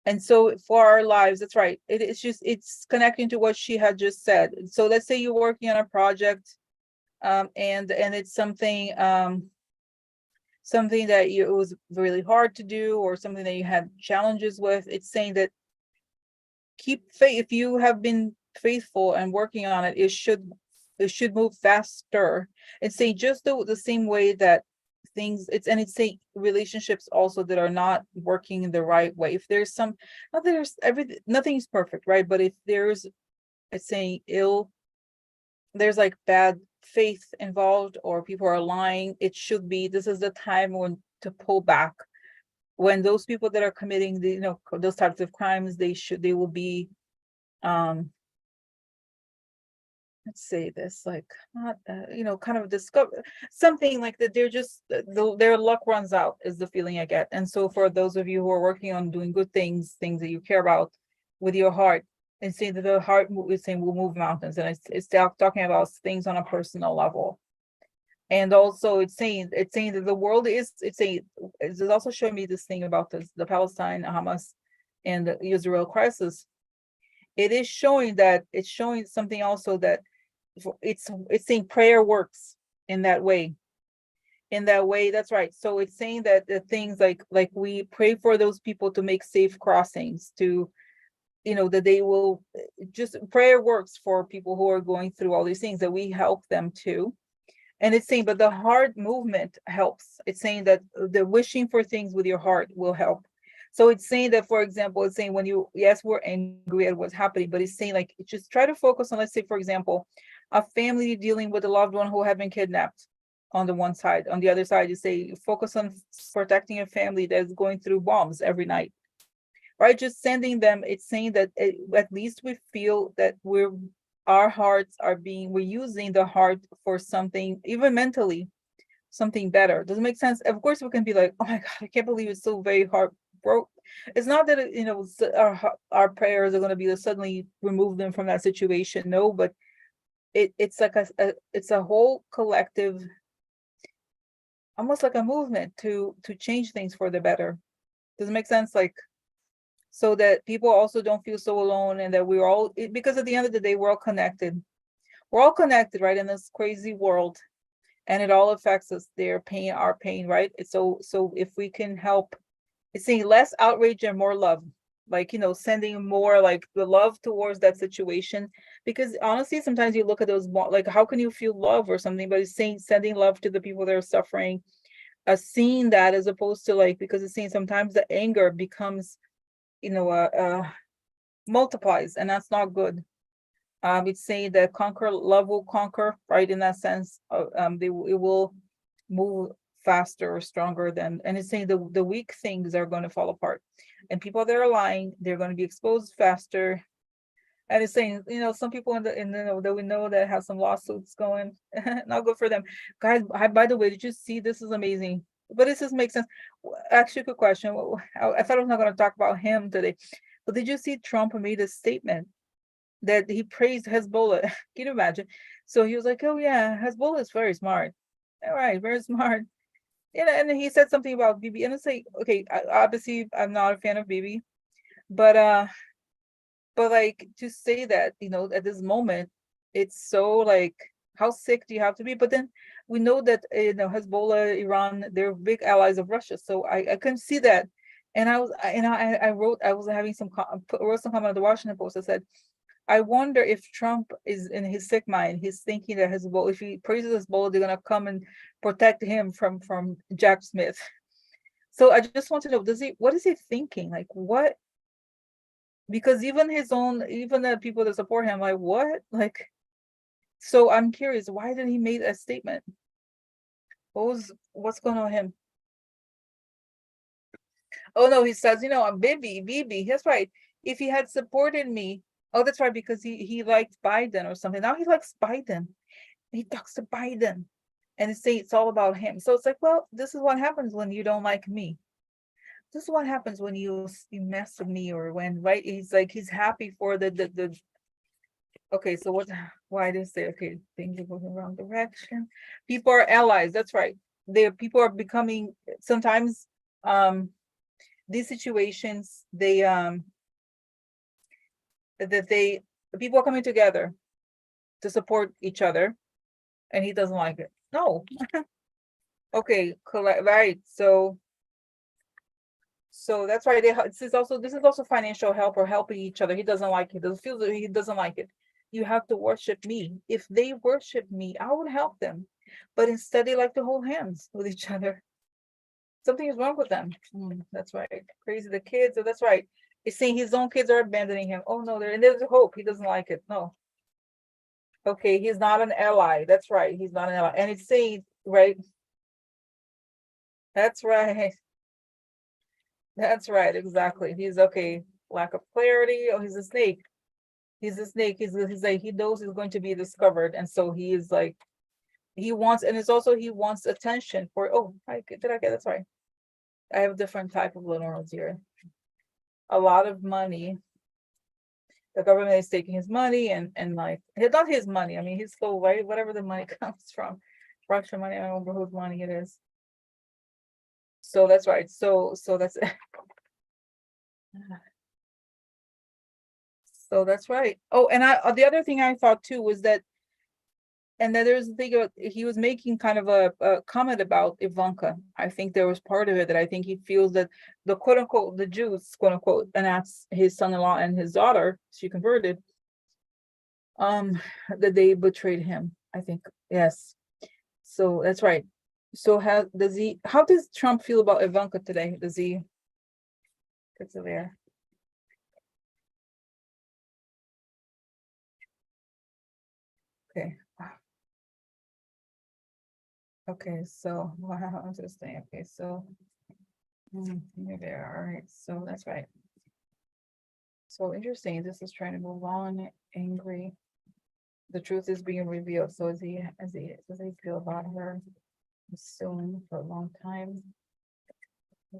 And so for our lives, that's right. It's connecting to what she had just said. So let's say you're working on a project, and it's something that it was really hard to do, or something that you had challenges with. It's saying that keep faith. If you have been faithful and working on it, it should move faster. It's saying just the same way that things, it's saying relationships also that are not working in the right way. If there's some, not that there's everything, nothing is perfect, right? But if there's, it's saying there's like bad faith involved, or people are lying, this is the time when to pull back. When those people that are committing those types of crimes, they will be, let's say this, like, not kind of discover something like that. They're just their luck runs out is the feeling I get. And so for those of you who are working on doing good things that you care about with your heart, and saying that the heart is saying will move mountains, and it's talking about things on a personal level. And also it's saying that the world is, it's also showing me this thing about the Palestine, Hamas, and the Israel crisis. It's showing something also, that it's saying prayer works in that way. That's right. So it's saying that the things like we pray for those people to make safe crossings, to that they will, just prayer works for people who are going through all these things, that we help them too. And it's saying, but the heart movement helps. It's saying that the wishing for things with your heart will help. So it's saying that, for example, it's saying when yes, we're angry at what's happening, but it's saying like, just try to focus on, let's say, for example, a family dealing with a loved one who have been kidnapped on the one side. On the other side, you say, focus on protecting a family that's going through bombs every night, right? Just sending them, it's saying that at least we feel that our hearts are we're using the heart for something, even mentally, something better. Does it make sense? Of course, we can be like, oh my God, I can't believe it's so very heartbroken. It's not that, our prayers are going to be to suddenly remove them from that situation. No, but it's like it's a whole collective almost like a movement to change things for the better. Does it make sense? Like, so that people also don't feel so alone, and that we're all, because at the end of the day, we're all connected. We're all connected, right, in this crazy world, and it all affects us. Their pain, our pain, right? So if we can help, it's saying less outrage and more love, like, sending more like the love towards that situation. Because honestly, sometimes you look at those like, how can you feel love or something, but it's saying sending love to the people that are suffering, seeing that, as opposed to like, because it's saying sometimes the anger becomes, multiplies, and that's not good. It's saying that love will conquer, right? In that sense, it will move faster or stronger than, and it's saying the weak things are going to fall apart, and people that are lying, they're going to be exposed faster. And it's saying, some people that we know that have some lawsuits going, not good for them. Guys, by the way, did you see, this is amazing, but this just makes sense. Actually, good question. I thought I was not going to talk about him today, but did you see Trump made a statement that he praised Hezbollah? Can you imagine? So he was like, "Oh yeah, Hezbollah is very smart. All right, very smart." And then he said something about Bibi, and it's like, okay, obviously I'm not a fan of Bibi, but like, to say that, at this moment, it's so like, how sick do you have to be? But then we know that, Hezbollah, Iran, they're big allies of Russia, so I couldn't see that. And I was having wrote some comment on the Washington Post. I said, I wonder if Trump is in his sick mind. He's thinking that Hezbollah, if he praises Hezbollah, they're gonna come and protect him from Jack Smith. So I just want to know, what is he thinking? Like, what? Because even the people that support him, like, what? Like, so I'm curious, why did he make a statement? What's going on with him? Oh no, he says, Bibi, that's right. If he had supported me, oh, that's right, because he liked Biden or something. Now he likes Biden. He talks to Biden, and it's all about him. So it's like, well, this is what happens when you don't like me. This is what happens when you mess with me, or when, right? He's like, he's happy for the. Okay, so why did I say, okay, things are going the wrong direction? People are allies. That's right. People are becoming, sometimes, these situations, that people are coming together to support each other, and he doesn't like it. No. Okay, right. So that's why this is also financial help, or helping each other. He doesn't like it. Doesn't feel that he doesn't like it. You have to worship me. If they worship me, I would help them. But instead, they like to hold hands with each other. Something is wrong with them. That's right. Crazy, the kids. So that's right. He's saying his own kids are abandoning him. Oh no, there's hope. He doesn't like it. No. Okay, he's not an ally. That's right. He's not an ally. And it's saying, right. That's right. That's right. Exactly. He's okay. Lack of clarity. Oh, he's a snake. He's a snake. He's like, he knows he's going to be discovered. And so he is like, and it's also, he wants attention for, oh, did I get that's right. I have a different type of neurons here. A lot of money. The government is taking his money, and like, it's not his money. I mean, he's still, right, whatever the money comes from. Russian money, I don't remember whose money it is. So that's right. So that's so that's right. Oh, and the other thing I thought too was that, and then there's the thing about, he was making kind of a comment about Ivanka. I think there was part of it that I think he feels that the quote unquote, the Jews, quote unquote, and that's his son-in-law and his daughter, she converted, that they betrayed him. I think, yes. So that's right. So how does Trump feel about Ivanka today? Does he get to there? Okay. Okay, so wow, interesting. Okay, so here they are. All right, so that's right. So interesting. This is trying to move on. Angry. The truth is being revealed. So does he feel about her? Soon for a long time.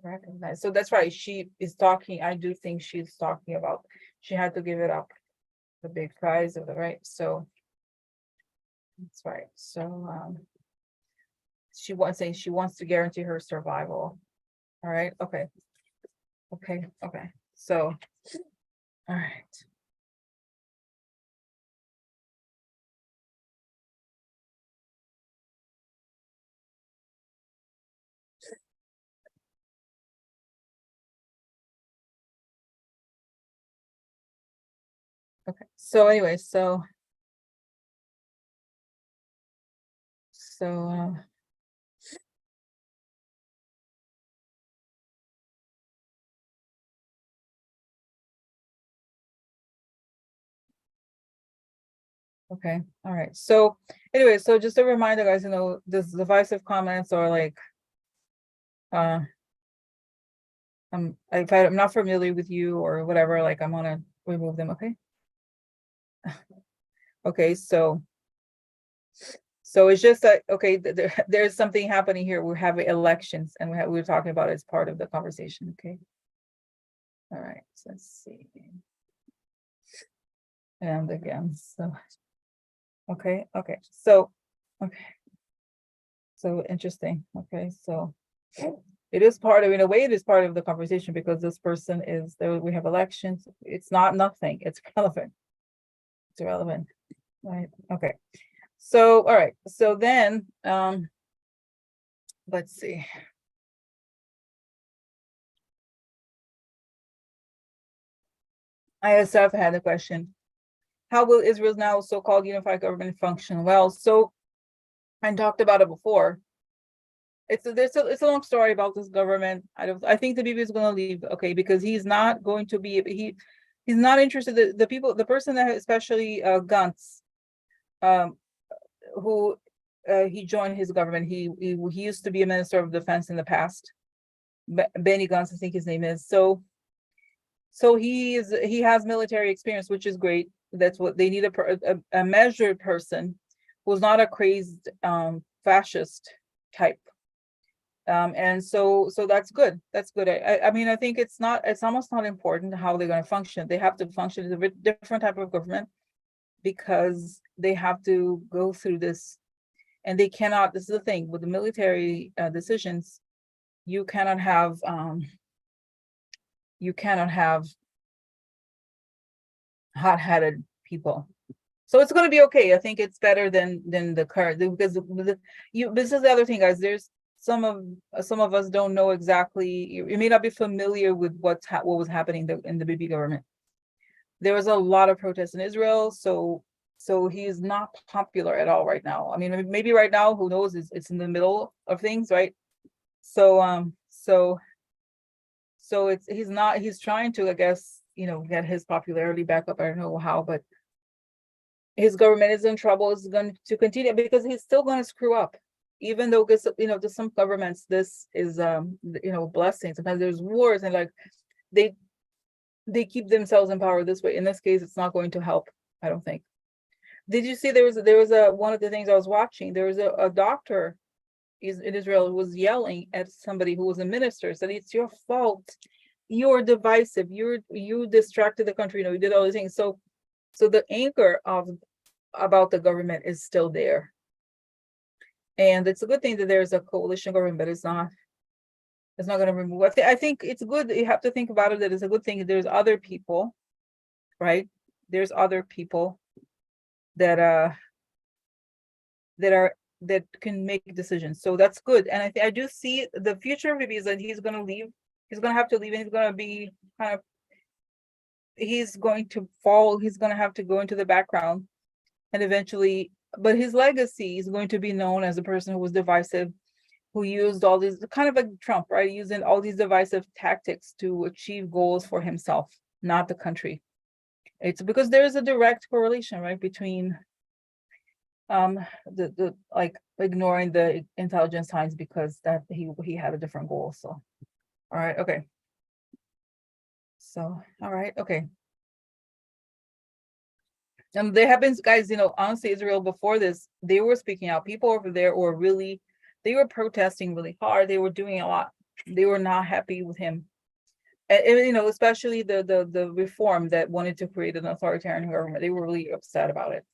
Recognize. So that's right. She is talking. I do think she's talking about she had to give it up, the big prize of the right. So that's right. So she wants saying she wants to guarantee her survival. All right, okay. Okay, okay. So, all right. Okay. So anyway, so okay, all right. So anyway, so just a reminder, guys, this divisive comments or like if I'm not familiar with you or whatever, like I'm gonna remove them, okay? Okay, so it's just that, okay, there's something happening here. We're having elections and we're talking about it as part of the conversation, okay? All right, so let's see. And again, so, okay, so, okay. So interesting, okay, so it is part of, in a way, it is part of the conversation because this person is there, we have elections. It's not nothing, it's relevant. It's relevant, right? Okay. So, all right, so then, let's see. ISF had a question. How will Israel's now so-called unified government function? Well, so I talked about it before. It's a long story about this government. I think the Bibi is going to leave, okay, because he's not going to be he's not interested. The person that especially Gantz, who he joined his government. He used to be a minister of defense in the past. Benny Gantz, I think his name is. So he has military experience, which is great. That's what they need, a measured person who's not a crazed fascist type. And so that's good. That's good. I mean, I think it's almost not important how they're going to function. They have to function as a different type of government because they have to go through this, and they cannot. This is the thing with the military decisions. You cannot have hot-headed people. So it's going to be okay. I think it's better than the current, because this is the other thing, guys. There's some of us don't know exactly. You may not be familiar with what was happening in the Bibi government. There was a lot of protests in Israel, so he is not popular at all right now. I mean, maybe right now, who knows? It's in the middle of things, right? So he's trying to, I guess, get his popularity back up. I don't know how, but his government is in trouble. Is going to continue because he's still going to screw up, even though, to some governments this is blessing. Sometimes there's wars and like they keep themselves in power this way. In this case, it's not going to help, I don't think. Did you see there was one of the things I was watching? There was a doctor in Israel who was yelling at somebody who was a minister, said it's your fault. You're divisive. You distracted the country. You did all these things. So the anger about the government is still there, and it's a good thing that there's a coalition government, but it's not going to remove. I think it's good. You have to think about it. That it's a good thing. There's other people, right? There's other people that can make decisions. So that's good. And I do see the future of Bibi is that he's going to leave. He's going to have to leave, and he's going to be he's going to fall. He's going to have to go into the background, and eventually, but his legacy is going to be known as a person who was divisive, who used all these, kind of like Trump, right? Using all these divisive tactics to achieve goals for himself, not the country. It's because there is a direct correlation, right, between the like ignoring the intelligence signs because that he had a different goal. So, all right, okay. So, all right, okay. And there have been, guys, honestly, Israel before this, they were speaking out. People over there were they were protesting really hard. They were doing a lot. They were not happy with him. And especially the reform that wanted to create an authoritarian government. They were really upset about it.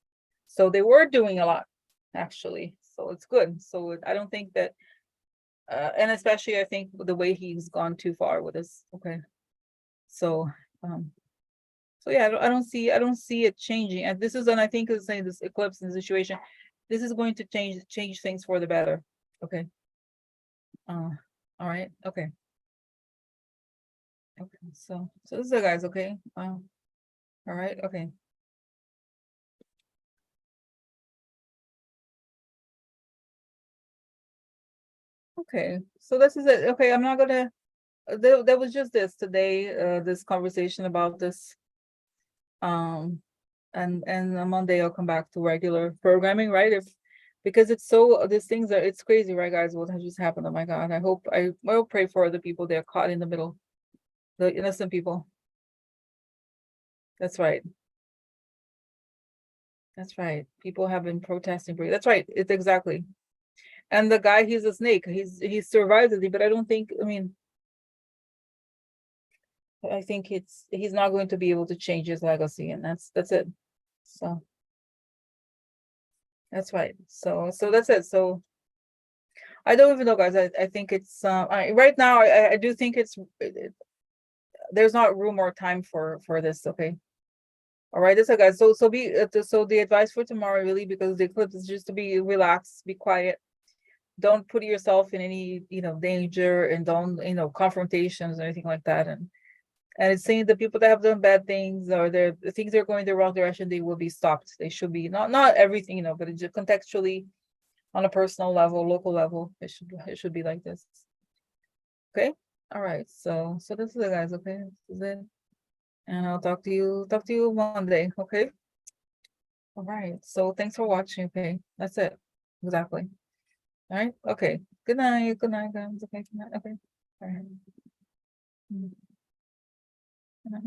So they were doing a lot, actually. so it's good. So I don't think that, and especially I think the way he's gone too far with this, okay? So, so yeah, I don't see it changing, and this is, and I think is saying this eclipse in the situation, this is going to change things for the better, okay? All right, okay. Okay, so this is it, guys, okay? All right, okay. Okay, so this is it. Okay, I'm not gonna, there was just this today, this conversation about this. And on Monday I'll come back to regular programming, right? Because it's so, these things are, it's crazy, right, guys? What has just happened? Oh my God, I hope, I will pray for the people that are caught in the middle, the innocent people. That's right. That's right. People have been protesting. That's right. It's exactly. And the guy, he's a snake. He survived it, but I don't think, I mean, I think he's not going to be able to change his legacy, and that's it. So that's right. So that's it. So I don't even know, guys. I think it's right now I do think there's not room or time for this. Okay. All right, that's it, guys. So be so the advice for tomorrow, really, because the eclipse is just to be relaxed, be quiet. Don't put yourself in any, danger, and don't, confrontations or anything like that. And it's saying the people that have done bad things, or the things are going the wrong direction, they will be stopped. They should be, not everything, but it's just contextually, on a personal level, local level, it should be like this. Okay. All right. So this is it, guys. Okay. This is it. And I'll talk to you Monday. Okay. All right. So thanks for watching. Okay. That's it. Exactly. All right. Okay. Good night. Good night, guys. Okay. Good night. Okay. All right. Good night.